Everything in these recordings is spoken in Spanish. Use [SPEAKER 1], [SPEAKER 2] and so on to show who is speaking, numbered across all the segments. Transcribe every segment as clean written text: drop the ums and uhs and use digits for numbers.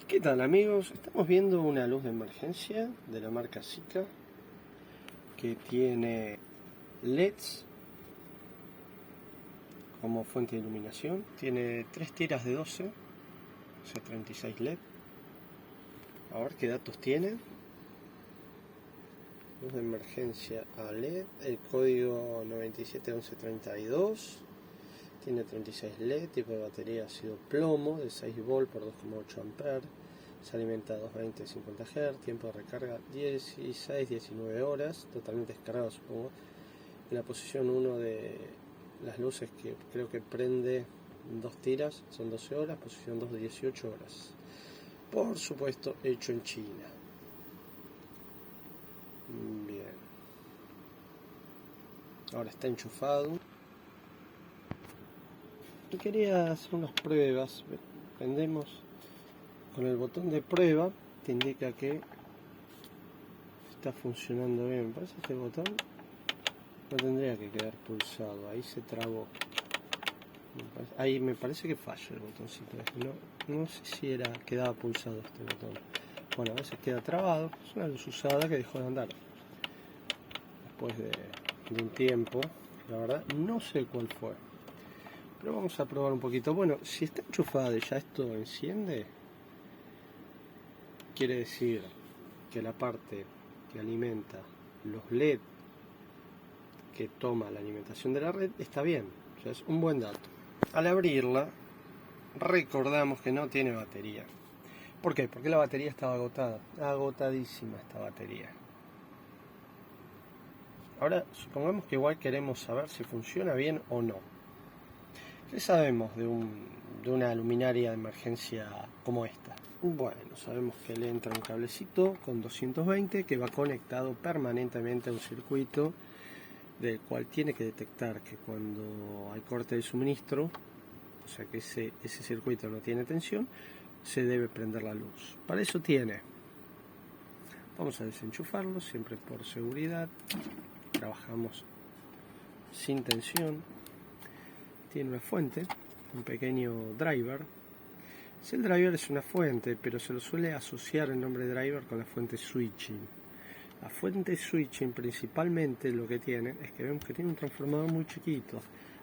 [SPEAKER 1] ¿Qué tal, amigos? Estamos viendo una luz de emergencia de la marca Sika que tiene LEDs como fuente de iluminación. Tiene 3 tiras de 12, o sea 36 LED. A ver qué datos tiene. Luz de emergencia a LED, el código 971132. Tiene 36 LED, tipo de batería ácido plomo de 6 volt por 2,8 amperes. Se alimenta a 220 50 Hz, tiempo de recarga 16-19 horas, totalmente descargado supongo. En la posición 1 de las luces que creo que prende 2 tiras, son 12 horas, posición 2 de 18 horas. Por supuesto hecho en China. Bien. Ahora está enchufado. Y quería hacer unas pruebas. Prendemos con el botón de prueba, te indica que está funcionando bien. Me parece que este botón no tendría que quedar pulsado, ahí se trabó. Ahí me parece que falla el botoncito. No sé si quedaba pulsado este botón. Bueno, a veces queda trabado. Es una luz usada que dejó de andar después de un tiempo. La verdad no sé cuál fue, pero vamos a probar un poquito. Bueno, si está enchufada y ya esto enciende, quiere decir que la parte que alimenta los LED, que toma la alimentación de la red, está bien. O sea, es un buen dato. Al abrirla, recordamos que no tiene batería. ¿Por qué? Porque la batería estaba agotada. Agotadísima esta batería. Ahora, supongamos que igual queremos saber si funciona bien o no. ¿Qué sabemos de una luminaria de emergencia como esta? Bueno, sabemos que le entra un cablecito con 220 que va conectado permanentemente a un circuito del cual tiene que detectar que cuando hay corte de suministro, o sea que ese circuito no tiene tensión, se debe prender la luz. Para eso tiene. Vamos a desenchufarlo, siempre por seguridad. Trabajamos sin tensión. Tiene una fuente, un pequeño driver. El driver es una fuente, pero se lo suele asociar el nombre driver con la fuente switching. La fuente switching principalmente lo que tiene es que vemos que tiene un transformador muy chiquito,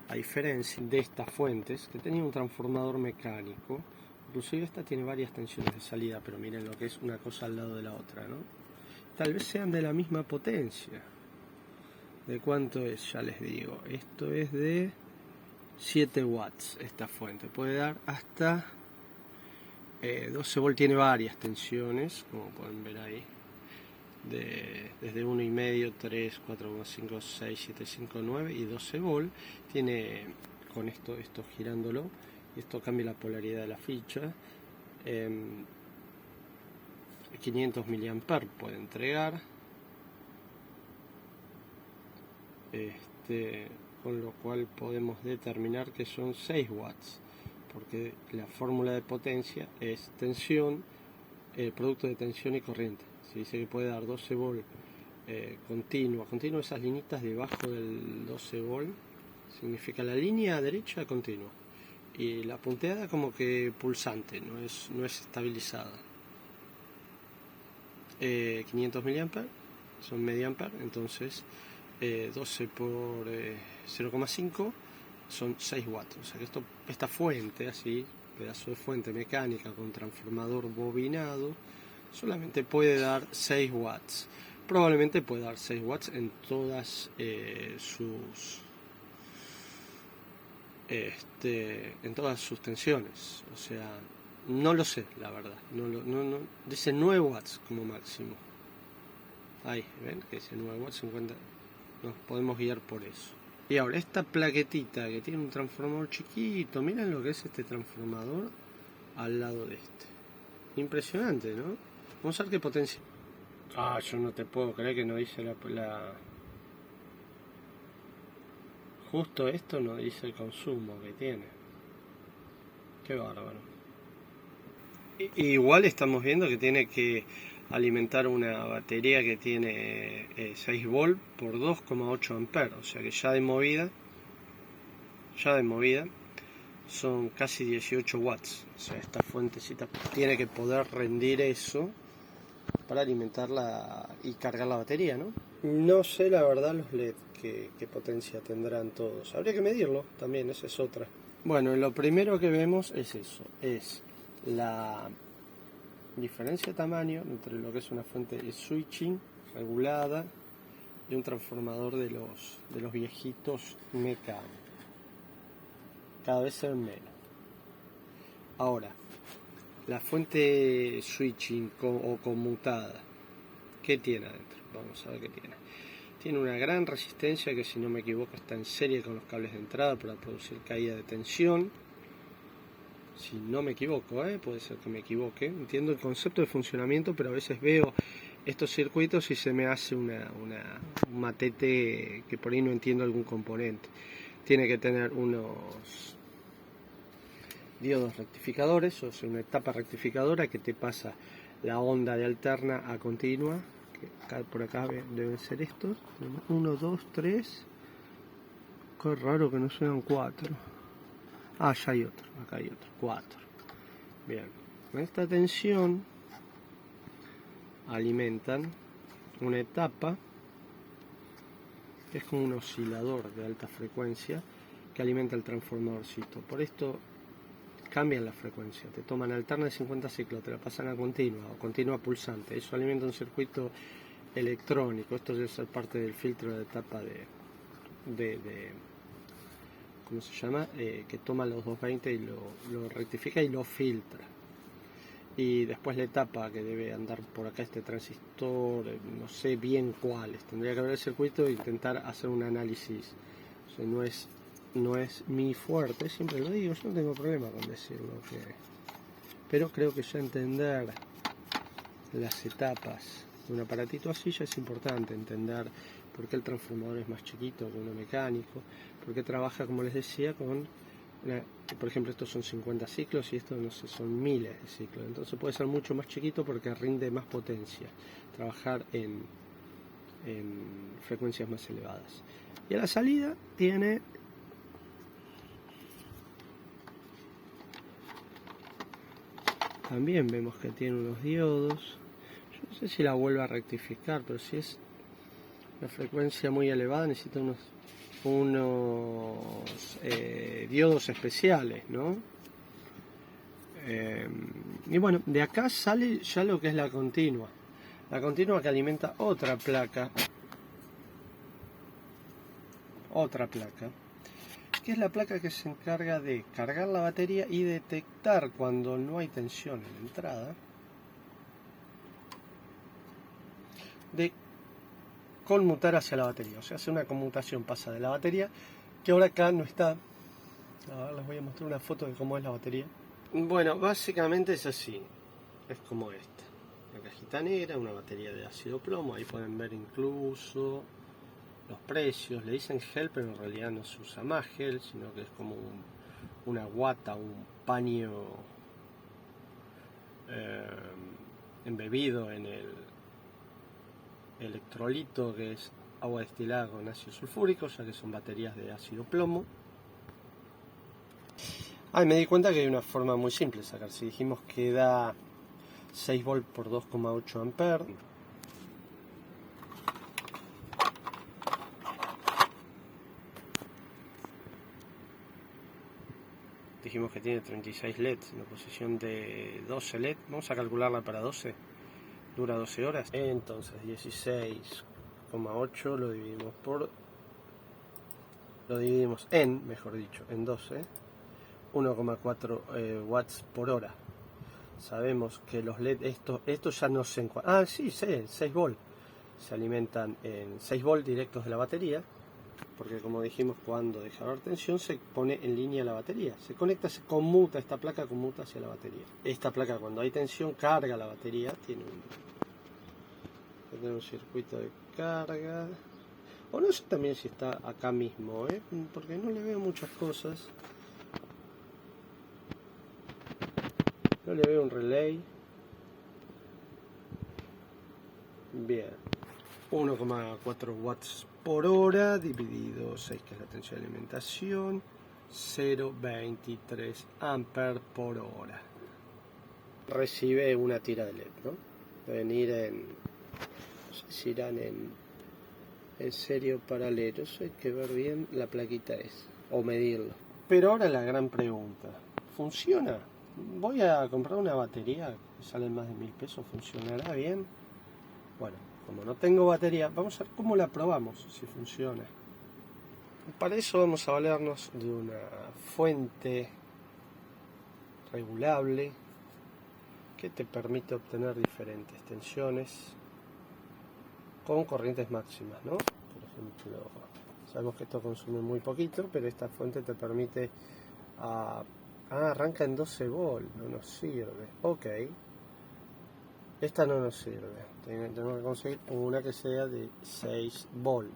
[SPEAKER 1] a diferencia de estas fuentes que tenía un transformador mecánico. Inclusive esta tiene varias tensiones de salida, pero miren lo que es una cosa al lado de la otra, ¿no? Tal vez sean de la misma potencia. ¿De cuánto es? Ya les digo. Esto es de 7 watts esta fuente. Puede dar hasta 12 volt, tiene varias tensiones, como pueden ver ahí. Desde 1,5, 3, 4,5, 6, 7, 5, 9 y 12 volt. Tiene con esto girándolo, y esto cambia la polaridad de la ficha. 500 mA puede entregar. Con lo cual podemos determinar que son 6 watts, porque la fórmula de potencia es tensión, producto de tensión y corriente. Se dice que puede dar 12 volt continua, esas linitas debajo del 12 volt significa la línea derecha continua y la punteada como que pulsante, no es estabilizada. 500 mA son medio ampere, entonces 12 por 0,5 son 6 watts. O sea que esta fuente, así, pedazo de fuente mecánica con transformador bobinado, solamente puede dar 6 watts. Probablemente puede dar 6 watts en todas sus tensiones. O sea, no lo sé, la verdad. No, dice 9 watts como máximo. Ahí, ¿ven? Que dice 9 watts, 50. Nos podemos guiar por eso. Y ahora, esta plaquetita que tiene un transformador chiquito, miren lo que es este transformador al lado de este. Impresionante, ¿no? Vamos a ver qué potencia. Yo no te puedo creer que no dice justo esto no dice el consumo que tiene. Qué bárbaro. Igual estamos viendo que tiene que alimentar una batería que tiene 6 volt por 2,8 amperes, o sea que ya de movida son casi 18 watts. O sea, esta fuentecita tiene que poder rendir eso para alimentarla y cargar la batería, ¿no? No sé la verdad los LED qué potencia tendrán todos. Habría que medirlo también, esa es otra. Bueno, lo primero que vemos es eso, es la diferencia de tamaño entre lo que es una fuente de switching regulada y un transformador de los viejitos mecánicos. Cada vez se ven menos. Ahora, la fuente switching o conmutada, ¿qué tiene adentro? Vamos a ver qué tiene. Tiene una gran resistencia que, si no me equivoco, está en serie con los cables de entrada para producir caída de tensión. Si no me equivoco, puede ser que me equivoque. Entiendo el concepto de funcionamiento, pero a veces veo estos circuitos y se me hace un matete que por ahí no entiendo algún componente. Tiene que tener unos diodos rectificadores, o sea, una etapa rectificadora que te pasa la onda de alterna a continua. Por acá deben ser estos. 1, 2, 3. Qué raro que no sean 4. Ah, ya hay otro. Acá hay otro. 4. Bien. Con esta tensión alimentan una etapa que es como un oscilador de alta frecuencia que alimenta el transformadorcito. Por esto cambian la frecuencia. Te toman alterna de 50 ciclos, te la pasan a continua o continua pulsante. Eso alimenta un circuito electrónico. Esto debe ser parte del filtro de etapa de ¿cómo se llama? Que toma los 220 y lo rectifica y lo filtra. Y después la etapa que debe andar por acá, este transistor, no sé bien cuáles. Tendría que ver el circuito e intentar hacer un análisis. O sea, no es mi fuerte, siempre lo digo, yo no tengo problema con decirlo. Pero creo que ya entender las etapas de un aparatito así ya es importante. Entender por qué el transformador es más chiquito que uno mecánico, por qué trabaja, como les decía, con por ejemplo, estos son 50 ciclos y estos, no sé, son miles de ciclos. Entonces puede ser mucho más chiquito porque rinde más potencia. Trabajar en frecuencias más elevadas. Y a la salida tiene también vemos que tiene unos diodos. Yo no sé si la vuelve a rectificar, pero si es una frecuencia muy elevada necesita unos diodos especiales, ¿no? Y bueno, de acá sale ya lo que es la continua que alimenta otra placa, que es la placa que se encarga de cargar la batería y detectar cuando no hay tensión en la entrada, de conmutar hacia la batería. O sea, hace una conmutación, pasa de la batería, que ahora acá no está. A ver, les voy a mostrar una foto de cómo es la batería. Bueno, básicamente es así. Es como esta. Una cajita negra, una batería de ácido plomo. Ahí pueden ver incluso los precios. Le dicen gel, pero en realidad no se usa más gel, sino que es como una guata, un paño embebido en el electrolito, que es agua destilada con ácido sulfúrico, ya que son baterías de ácido plomo. Me di cuenta que hay una forma muy simple de sacar. Si dijimos que da 6 volt por 2,8 amperes, dijimos que tiene 36 LEDs en la posición de 12 LED. Vamos a calcularla para 12. Dura 12 horas. Entonces 16,8 lo dividimos en 12. 1,4 watts por hora. Sabemos que los LED, estos ya no se encuadran. Sí, 6 volt. Se alimentan en 6 volt directos de la batería, porque como dijimos, cuando deja de haber tensión se pone en línea la batería. Se conecta, se conmuta, esta placa conmuta hacia la batería. Esta placa, cuando hay tensión, carga la batería. Tiene un circuito de carga. O no sé también si está acá mismo, porque no le veo muchas cosas. No le veo un relay. Bien. 1,4 watts por hora dividido 6, que es la tensión de alimentación. 0,23 amperes por hora. Recibe una tira de LED, ¿no? Deben ir en, no sé si irán en serio paralelos, hay que ver bien la plaquita esa, o medirlo. Pero ahora la gran pregunta, ¿funciona? Voy a comprar una batería que sale más de 1000 pesos, ¿funcionará bien? Bueno, como no tengo batería, vamos a ver cómo la probamos, si funciona. Para eso vamos a valernos de una fuente regulable que te permite obtener diferentes tensiones con corrientes máximas, ¿no? Por ejemplo, sabemos que esto consume muy poquito, pero esta fuente te permite arranca en 12 volt, no nos sirve. Ok, esta no nos sirve, tenemos que conseguir una que sea de 6 volt.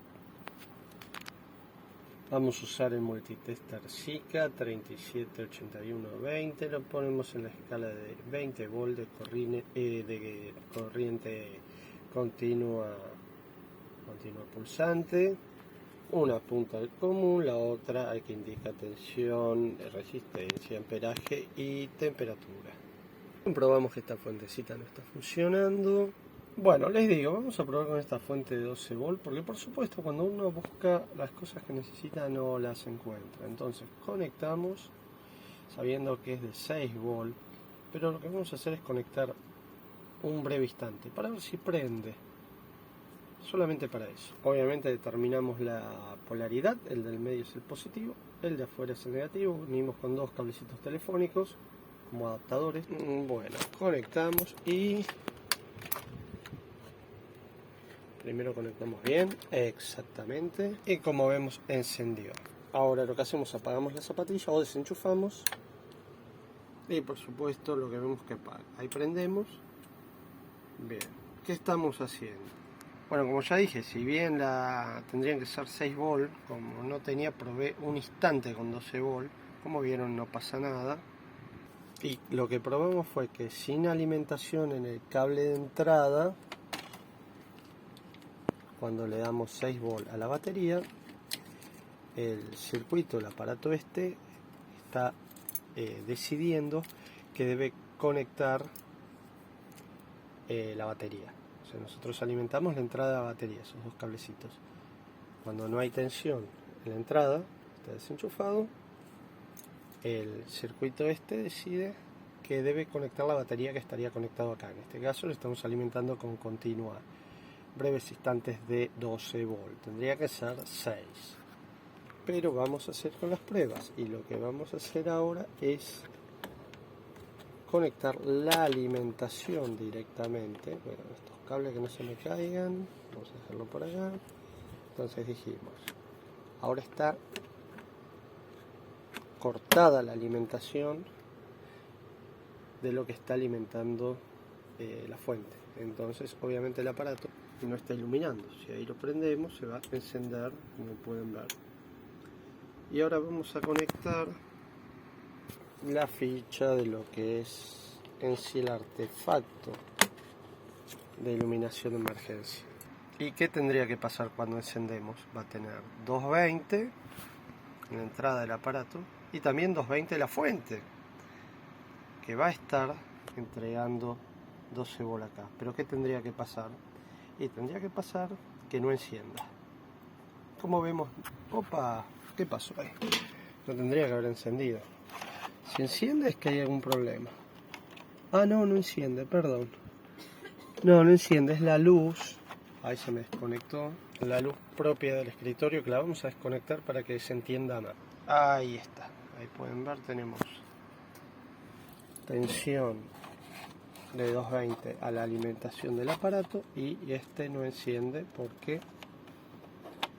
[SPEAKER 1] Vamos a usar el multitester Sika 378120, lo ponemos en la escala de 20 volt de corriente continua pulsante. Una punta del común, la otra hay que indicar tensión, resistencia, amperaje y temperatura. Comprobamos que esta fuentecita no está funcionando. Bueno, les digo, vamos a probar con esta fuente de 12 volt, porque por supuesto cuando uno busca las cosas que necesita no las encuentra. Entonces conectamos, sabiendo que es de 6 volt, pero lo que vamos a hacer es conectar un breve instante, para ver si prende. Solamente para eso. Obviamente determinamos la polaridad, el del medio es el positivo, el de afuera es el negativo, unimos con dos cablecitos telefónicos como adaptadores. Bueno, conectamos y primero conectamos bien, exactamente, y como vemos encendió. Ahora lo que hacemos, apagamos la zapatilla o desenchufamos y por supuesto lo que vemos que apaga. Ahí prendemos. Bien, ¿qué estamos haciendo? Bueno, como ya dije, si bien tendrían que ser 6 volt, como no tenía, probé un instante con 12 volt. Como vieron, no pasa nada. Y lo que probamos fue que sin alimentación en el cable de entrada, cuando le damos 6 volt a la batería, el circuito, el aparato este, está decidiendo que debe conectar la batería. O sea, nosotros alimentamos la entrada de la batería, esos dos cablecitos. Cuando no hay tensión en la entrada, está desenchufado, el circuito este decide que debe conectar la batería que estaría conectado acá. En este caso lo estamos alimentando con continua, breves instantes de 12 volt. Tendría que ser 6. Pero vamos a hacer con las pruebas. Y lo que vamos a hacer ahora es conectar la alimentación directamente. Bueno, estos cables que no se me caigan, vamos a dejarlo por acá. Entonces dijimos, ahora está cortada la alimentación de lo que está alimentando la fuente. Entonces obviamente el aparato no está iluminando. Si ahí lo prendemos se va a encender, como pueden ver. Y ahora vamos a conectar la ficha de lo que es en sí el artefacto de iluminación de emergencia. ¿Y qué tendría que pasar cuando encendemos? Va a tener 220 en la entrada del aparato y también 220 la fuente, que va a estar entregando 12 volt acá. Pero ¿qué tendría que pasar? Y tendría que pasar que no encienda. Como vemos, opa, ¿qué pasó ahí? No tendría que haber encendido. Si enciende es que hay algún problema. Ah, no, no enciende, perdón. No, no enciende, es la luz. Ahí se me desconectó. La luz propia del escritorio que la vamos a desconectar para que se entienda más. Ahí está. Ahí pueden ver, tenemos tensión de 220 a la alimentación del aparato y este no enciende porque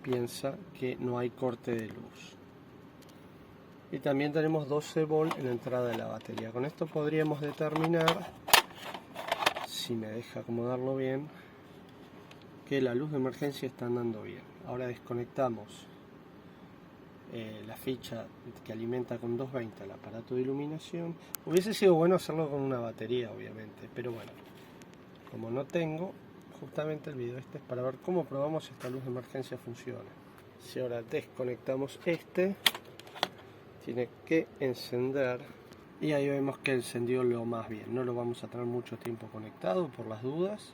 [SPEAKER 1] piensa que no hay corte de luz. Y también tenemos 12 volt en la entrada de la batería. Con esto podríamos determinar, si me deja acomodarlo bien, que la luz de emergencia está andando bien. Ahora desconectamos la ficha que alimenta con 220 al aparato de iluminación. Hubiese sido bueno hacerlo con una batería, obviamente, pero bueno, como no tengo, justamente el video este es para ver cómo probamos si esta luz de emergencia funciona. Si ahora desconectamos este, tiene que encender y ahí vemos que encendió lo más bien. No lo vamos a tener mucho tiempo conectado por las dudas.